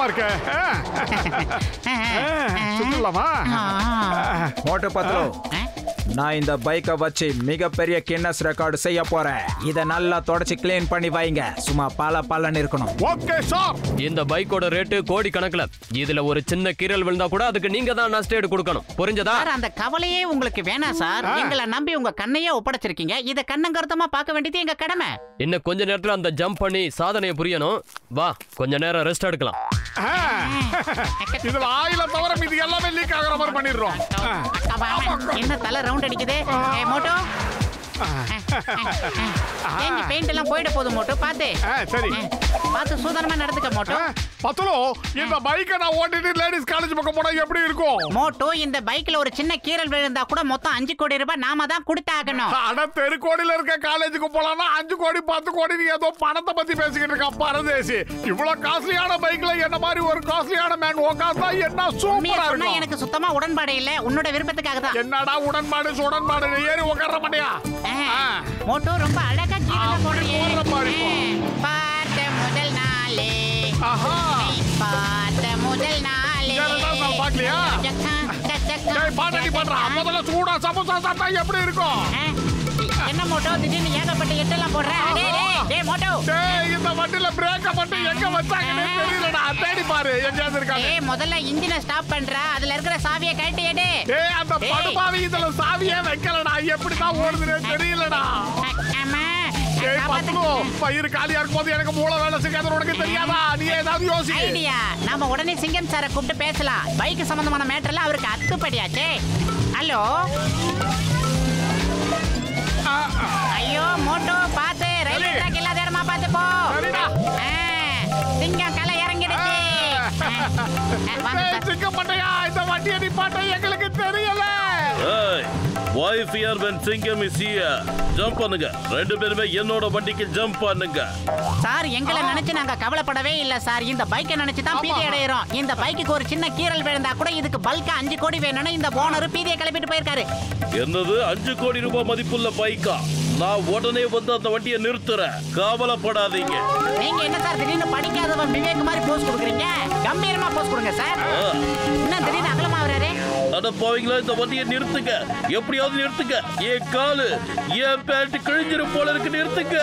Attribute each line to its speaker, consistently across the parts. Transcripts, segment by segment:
Speaker 1: இருக்க. சுத்தலாமா?
Speaker 2: மோட்டோ பத்லோ, நான் இந்த பைக்கை வச்சு மிகப்பெரிய கின்னஸ் ரெக்கார்டு செய்ய போறேன். இதை நல்லா தொடச்சு கிளீன் பண்ணி வைங்க. சும்மா பலன்னு இருக்கணும்.
Speaker 1: Okay sir.
Speaker 3: இந்த பைக்கோட ரேட்டு கோடி கணக்குல. இதுல ஒரு சின்ன கீறல் விழுந்தா கூட அதுக்கு நீங்க தான் நஷ்டஈடு கொடுக்கணும். புரிஞ்சதா?
Speaker 4: அந்த கவலையே உங்களுக்கு வேணாம் சார். எங்களை நம்பி உங்க கண்ணையே ஒப்படைச்சிருக்கீங்க. இத கண்ணங்கருத்தமா பார்க்க வேண்டியது எங்க கடமை.
Speaker 3: இன்னும் கொஞ்ச நேரத்துல அந்த ஜம்ப் பண்ணி சாதனையை புரியணும். வா, கொஞ்ச நேரம் ரெஸ்ட் எடுக்கலாம்.
Speaker 1: இதுல ஆயில தவிர மீதி எல்லாமே லீக் ஆகுற மாதிரி பண்ணிடுறோம்.
Speaker 4: என்ன தலை ரவுண்ட் அடிக்குது? மோட்டோ பெயிண்ட் எல்லாம் போயிட போதும் மோட்டோ. பாத்து
Speaker 1: சரி,
Speaker 4: பாத்து சூதனமா நடந்துக்க மோட்டோ.
Speaker 1: பத்லோ, இந்த பைக்கை நான் ஓட்டிட்டு லேடிஸ் காலேஜ் பக்கம் போனா எப்படி இருக்கும்?
Speaker 4: மோட்டோ, இந்த பைக்ல ஒரு சின்ன கீறல் விழுந்தா கூட மொத்தம் 5 கோடி ரூபாய் நாம தான் கொடுத்தாகணும்.
Speaker 1: அட, தெருக்கோடியில இருக்க காலேஜுக்கு போலாம்னா 5 கோடி 10 கோடி ஏதோ பணத்தை பத்தி பேசிக்கிட்டு இருக்கா பரதேசி. இவ்வளவு காஸ்ட்லியான பைக்ல என்ன மாதிரி ஒரு காஸ்ட்லியான மேன் உட்கார்ந்தா என்ன சூப்பரா இருக்கும்.
Speaker 4: எனக்கு சுத்தமா உடன்பாடு இல்ல. உன்னோட விருப்பத்துக்காக தான்.
Speaker 1: என்னடா உடன்பாடு சுடன்பாடு? ஏறி உட்கார மாட்டியா?
Speaker 4: மோட்டோ, ரொம்ப அழகா கீழே போடுறீங்க. பார்த்த முதல் நாளே, பார்த்த முதல் நாளே.
Speaker 1: பாக்கலையா? பாட்டி பண்றா. முதல்ல சூடா சமோசா சாப்பிட்டா எப்படி இருக்கும்?
Speaker 4: என்ன மோட்டோ திடீர்னு ஏகப்பட்ட எட்டெல்லாம் போடுற? மோட்டோ,
Speaker 1: இந்த வண்டியில பிரேக்க மட்டும் எங்க வச்சாங்கன்னு தெரியலடா. தேடி பாரு, எங்கயாவது இருக்காங்க.
Speaker 4: முதல்ல இன்ஜினை ஸ்டாப் பண்ற. அதுல இருக்கிற சாவியை கழட்டி எடு.
Speaker 1: அந்த படுபாவி இதுல சாவியே வைக்கலடா. எப்படிதான் ஓடுதுன்னு தெரியலடா. பயிர் காலியா இருக்கும் போது எனக்கு மூளை வேலை செய்யாத உனக்கு தெரியாதா? நீ ஏதாவது யோசி.
Speaker 4: ஐடியா. நாம உடனே சிங்கம் சாரை கூப்பிட்டு பேசலாம். பைக் சம்பந்தமான மேட்டர்ல அவருக்கு அத்துப்படியாச்சே. ஹலோ. ஐயோ மோட்டோ, பாத்து ரயில்வே ட்ராக் இல்லாத இடமா பாத்து போ. சிங்கம் கலை இறங்கிடுச்சு.
Speaker 1: சிங்கம் பண்டையா, இந்த வண்டியை நிப்பாட்ட எங்களுக்கு தெரியல.
Speaker 5: Why fear when Singham is here? Jump பண்ணுங்க. ரெண்டு பேருமே என்னோட வண்டிக்கு ஜம்ப் பண்ணுங்க.
Speaker 4: சார், எங்களை நினைச்சு நாங்க கவலைப்படவே இல்ல சார். இந்த பைக்கை நினைச்சு தான் பீதி அடையறோம். இந்த பைக்குக்கு ஒரு சின்ன கீறல் விழுந்தா கூட இதுக்கு பல்கா 5 கோடி வேணும்னு இந்த ஓனர் பீதியை கிளப்பிட்டு போயிருக்காரு.
Speaker 5: என்னது 5 கோடி ரூபாய் மதிப்புள்ள பைக்கா? நான் உடனே வந்து அந்த வண்டியை நிறுத்துறேன். கவலைப்படாதீங்க.
Speaker 4: நீங்க என்ன சார் திடீர்னு படிக்காதவன் விவேக் மாதிரி போஸ் கொடுக்குறீங்க? கம்பீரமா போஸ் கொடுங்க சார். என்ன திடீர்னு அகலமா வராரு?
Speaker 5: அட பாவீங்களா, இந்த வண்டியை நிறுத்துங்க. எப்படியாவது நிறுத்துங்க. ஏன் காலு, ஏன் பேண்ட் கிழிஞ்சிரும் போல இருக்கு. நிறுத்துங்க.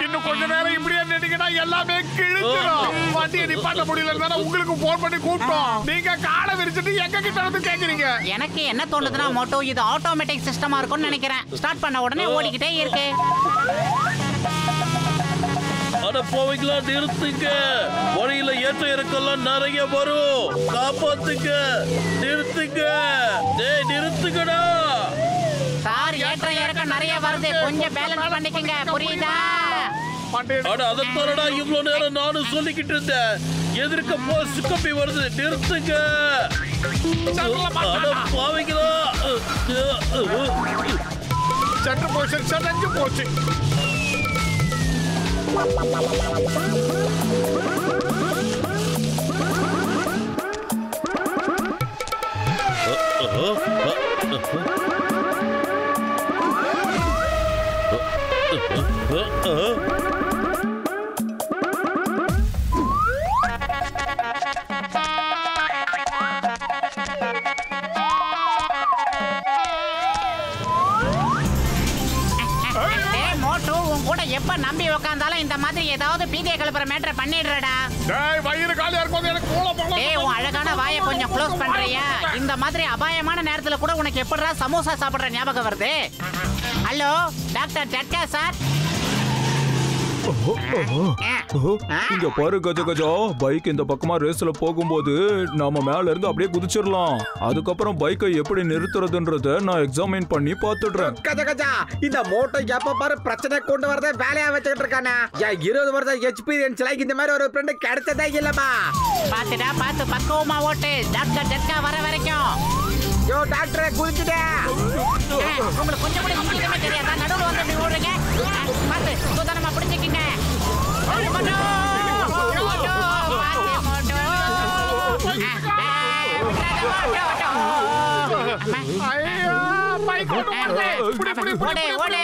Speaker 1: இன்னும் கொஞ்ச நேரம் இப்படியே நின்னுங்கன்னா எல்லாமே கிழிஞ்சிரும். வண்டியை நிப்பாட்ட முடியலன்னா உங்களுக்கு போன் பண்ணி கூப்பிட்டோம். நீங்க காலை விரிச்சிட்டு எங்க கிட்ட வந்து கேக்குறீங்க.
Speaker 4: எனக்கு என்ன தோணுதுன்னா மோட்டோ, இது ஆட்டோமேட்டிக் சிஸ்டமா இருக்கும்னு நினைக்கிறேன். ஸ்டார்ட் பண்ண உடனே ஓடிக்கிட்டே இருக்கு.
Speaker 5: அட போவீங்களா, நிறுத்துங்க. வழியில ஏற்ற இறக்கெல்லாம் நிறைய வரும். காப்பாத்துங்க. நிறுத்துங்க. டேய் நிறுத்துங்கடா.
Speaker 4: சார், ஏற்ற இறக்கம் நிறைய வருது. கொஞ்சம் பேலன்ஸ் பண்ணிக்கங்க. புரியுதா?
Speaker 5: அட அதத்தானடா இவ்வளவு நேரம் நானும் சொல்லிக்கிட்டு இருந்தேன். எதிர்க்க போஸ்ட் கம்பி வருது. நிறுத்துங்க. அட பாவீங்களா.
Speaker 1: சென்டர் பொசிஷன் செஞ்சு போச்சு.
Speaker 4: எப்ப நம்பி உட்கார்ந்தாலும் இந்த மாதிரி ஏதாவது பீதியை கலப்புற மேட்டரை பண்ணிடுறடா.
Speaker 1: வயிறு காலியா இருக்கும் எனக்கு மூளை போல.
Speaker 4: உன் அழகான வாயை கொஞ்சம் க்ளோஸ் பண்றியா? இந்த மாதிரி அபாயமான நேரத்துல கூட உனக்கு எப்படிடா சமோசா சாப்பிடுற ஞாபகம் வருது? Hello doctor Jhatka sir.
Speaker 2: இங்க பாரு கஜகஜா, பைக் இந்த பக்கமா ரேஸ்ல போகும்போது நாம மேல இருந்து அப்படியே குதிச்சிடலாம். அதுக்கப்புறம் பைக்கை எப்படி நிறுத்துறதுன்றத நான் எக்ஸாமின் பண்ணி பாத்துடுறேன்.
Speaker 6: கஜகஜா, இந்த மோட்டோ எப்ப பாரு பிரச்சனை கொண்டு வரத வேலையா வச்சுக்கிட்டு இருக்கானே. 20 வருஷம் எக்ஸ்பீரியன்ஸ்ல இந்த மாதிரி ஒரு ஃப்ரெண்ட் கிடைச்சதே இல்லமா.
Speaker 4: பாத்துடா, பார்த்து பக்குவமா ஓட்டு. டாக்டர் ஜட்கா வர வரைக்கும்.
Speaker 6: யோ டாக்டரே, குதிச்சுடே.
Speaker 4: உங்களுக்கு கொஞ்சம் கூட இங்கிலீஷே தெரியாதா? நடுவுல வந்து இப்படி ஓடுறீங்க. பாத்து சுதனமா பிடிச்சிக்கங்க. மோட்டோ மோட்டோ பாத்து மோட்டோ.
Speaker 1: ஐயோ பைக் ஓடுறே.
Speaker 4: ஓடு ஓடு.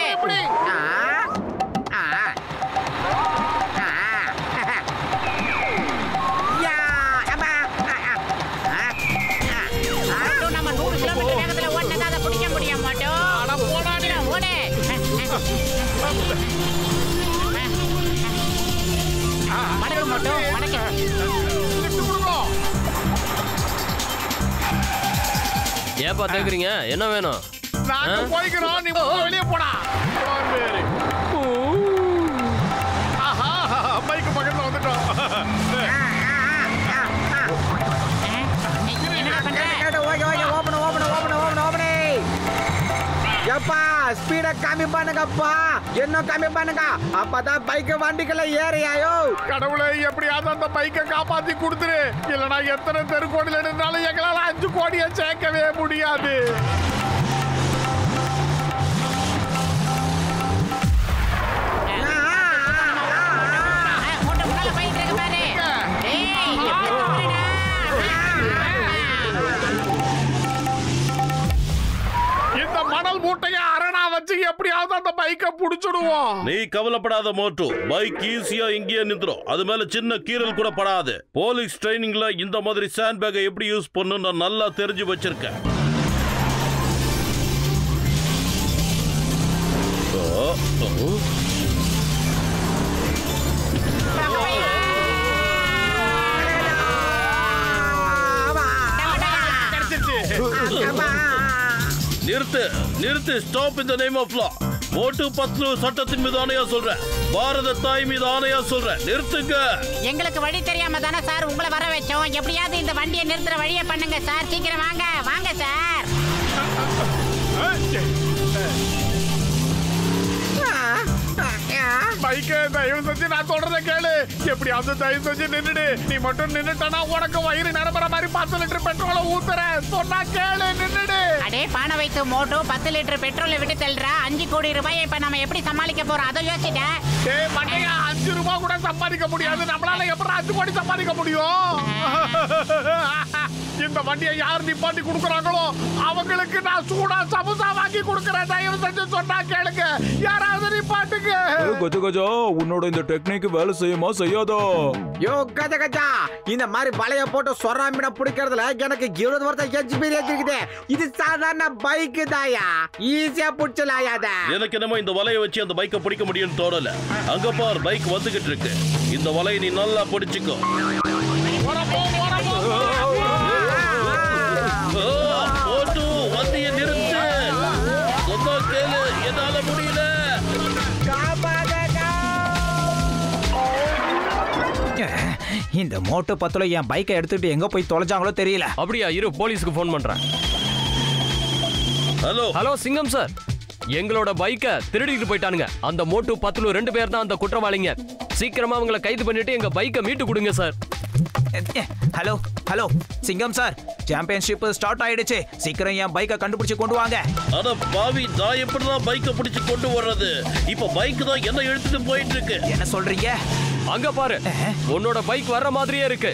Speaker 4: மோட்டோ வணக்கம்.
Speaker 3: ஏப்பா தேக்குறீங்க? என்ன வேணும்?
Speaker 1: நாங்க போய்க்கிறோம், நீ வெளியே போடா. ஆஹா, பைக் பக்கத்துல வந்துட்டோம்.
Speaker 4: என்ன பண்ற?
Speaker 6: எப்பா ஸ்பீட கம்மி பண்ணுங்கப்பா, இன்னும் கம்மி பண்ணுங்க, அப்பதான் பைக் வண்டிக்குள்ள ஏறியாயோ.
Speaker 1: கடவுளை எப்படியாவது அந்த பைக்கை காப்பாத்தி கொடுத்துரு, இல்லனா எத்தனை தெருக்கோடியில் இருந்தாலும் எங்களால 5 கோடியை சேர்க்கவே முடியாது.
Speaker 4: மோட்டோ உள்ள போயிட்டு இருக்கு பாரு. ஏய் எப்படி போறடா?
Speaker 1: இந்த மணல் மூட்டையை அரணா வச்சு எப்படியாவது அந்த பைக்கை புடிச்சிடுவோம்.
Speaker 5: நீ கவலைப்படாத மோட்டு, பைக் ஈஸியா இங்கேயே நின்றுடும். அது மேல சின்ன கீறல் கூட படாது. போலீஸ் ட்ரைனிங்ல இந்த மாதிரி சாண்ட் பேக்கை எப்படி யூஸ் பண்ணு நான் நல்லா தெரிஞ்சு வச்சிருக்கேன். நிறுத்து நிறுத்து, stop in the name of law. Motu Patlu சட்டத்தின் மீது ஆணையா சொல்றேன், பாரத தாய் மீது ஆணையா சொல்றேன், நிறுத்துங்க.
Speaker 4: எங்களுக்கு வழி தெரியாம தானே சார் உங்களை வர வச்சோம். எப்படியாவது இந்த வண்டியை நிறுத்துற வழியை பண்ணுங்க சார். சீக்கிரம் வாங்க வாங்க சார்.
Speaker 1: பைக்கை தயவு செஞ்சு நான் சொல்றத கேளு, எப்படியாவது தயவு செஞ்சு நின்னுடு. நீ மட்டும் நின்னுட்டனா உனக்கு வயிறு நிரம்புற மாதிரி 10 லிட்டர் பெட்ரோலை ஊத்துற. சொன்னா கேளு, நின்னுடு.
Speaker 4: அடே பானை வைத்து மோட்டோ 10 லிட்டர் பெட்ரோலை விட்டு தள்ளுறா. 5 கோடி ரூபாயை இப்ப நம்ம எப்படி சமாளிக்க போறோம் அதை யோசிச்சிட்டேன்.
Speaker 1: ஏய் மண்டையா, 5 ரூபாய் கூட சம்பாதிக்க முடியாது. நம்மளால எப்படி 5 கோடி சம்பாதிக்க முடியும்? இந்த வண்டியை யார் நிப்பாட்டி கொடுக்குறாங்களோ அவங்களுக்கு நான் சூடா சமுசா வாங்கி கொடுக்குறேன். தயவு செஞ்சு சொன்னா கேளுங்க, யாராவது நிப்பாட்டுங்க.
Speaker 2: கஜ கஜா, உன்னோட இந்த டெக்னிக் வேலை செய்யுமா செய்யாதோ?
Speaker 6: யோ கஜ கஜா, இந்த மாதிரி வலைய போட்டு சொராமிட பிடிக்கிறதுல எனக்கு 20 வருஷம் எக்ஸ்பீரியன்ஸ் இருக்குது. இது சாதாரண பைக் தாயா, ஈஸியா பிடிச்சலாயாத.
Speaker 5: எனக்கு என்னமோ இந்த வலையை வச்சு அந்த பைக்கை பிடிக்க முடியும்னு தோணல. அங்க பார், பைக் வந்துகிட்டு இருக்கு. இந்த வலையை நீ நல்லா பிடிச்சுக்கோ. மோட்டு வண்டியை நிறுத்து. சொன்னா கேளு, என்னால முடியல.
Speaker 7: இந்த மோட்டு பத்துல என் பைக்கை எடுத்துட்டு எங்க போய் தொலைஞ்சாங்களோ தெரியல.
Speaker 3: அப்படியா? இரு, போலீஸ்க்கு ஃபோன் பண்றேன்.
Speaker 5: ஹலோ
Speaker 3: ஹலோ சிங்கம் சார், எங்களோட பைக்கை திருடிட்டு போயிட்டானுங்க. அந்த மோட்டு பத்லு 2 பேர் தான் அந்த குற்றவாளிங்க. சீக்கிரமா அவங்கள கைது பண்ணிட்டு எங்க பைக்கை மீட்டு கொடுங்க சார்.
Speaker 7: ஹலோ ஹலோ சிங்கம் சார், சாம்பியன்ஷிப் ஸ்டார்ட் ஆயிடுச்சு. சீக்கிரம் என் பைக்கை கண்டுபிடிச்சு கொண்டு வாங்க.
Speaker 5: அட பாவி, நான் எப்படிதான் பைக்கை பிடிச்சு கொண்டு வர்றது? இப்ப பைக் தான் என்ன எடுத்துட்டு போயிட்டு இருக்கு.
Speaker 7: என்ன சொல்றீங்க?
Speaker 3: அங்க பாரு, உன்னோட பைக் வர்ற மாதிரியே இருக்கு.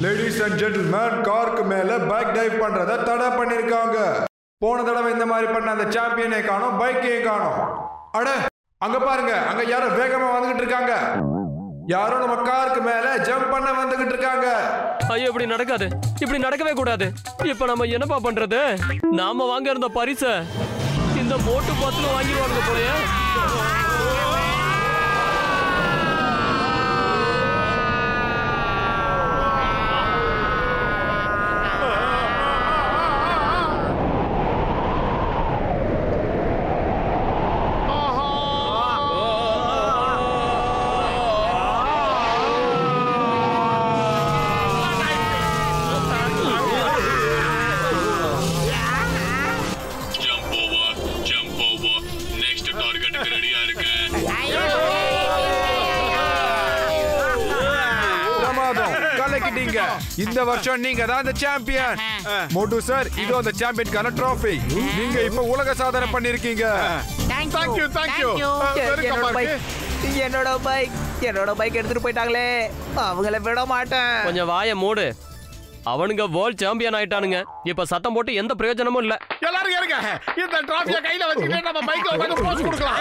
Speaker 8: லேடிஸ் அண்ட் ஜென்டில்மேன், காருக்கு மேல பைக் டைவ் பண்றத தடை பண்ணிருக்காங்க. போன தடவை இந்த மாதிரி பண்ண அந்த சாம்பியனை காணோம், பைக்கையும் காணோம். அட அங்க பாருங்க, அங்க யாரோ வேகமா வந்துகிட்டு இருக்காங்க. யாரோ நம்ம காருக்கு மேல ஜம்ப் பண்ண வந்துகிட்டு இருக்காங்க.
Speaker 3: ஐயோ, இப்படி நடக்காது, இப்படி நடக்கவே கூடாது. இப்ப நம்ம என்னப்பா பண்றது? நாம வாங்க இருந்த பரிசை இந்த மோட்டு பத்லு வாங்கிடுவாங்க போலயே.
Speaker 8: இந்த வருஷம் நீங்க தான் அந்த சாம்பியன். மோட்டு சார், இது அந்த சாம்பியனுக்கான ட்ராஃபி. நீங்க இப்ப உலக சாதனை பண்ணிருக்கீங்க.
Speaker 1: Thank you thank you.
Speaker 7: என்னோட பைக் எடுத்துட்டு போயிட்டாங்களே, அவங்கள விட மாட்டேன்.
Speaker 3: கொஞ்சம் வாய மூடு. அவனுங்க வேர்ல்ட் சாம்பியன் ஆயிட்டானுங்க. இப்ப சத்தம் போட்டு எந்த பிரயோஜனமும் இல்ல.
Speaker 1: எல்லாரும் இருங்க, இந்த டிராஃபியை கையில வச்சுக்கிட்டு நம்ம பைக்ல உட்கார்ந்து போஸ் கொடுக்கலாம்.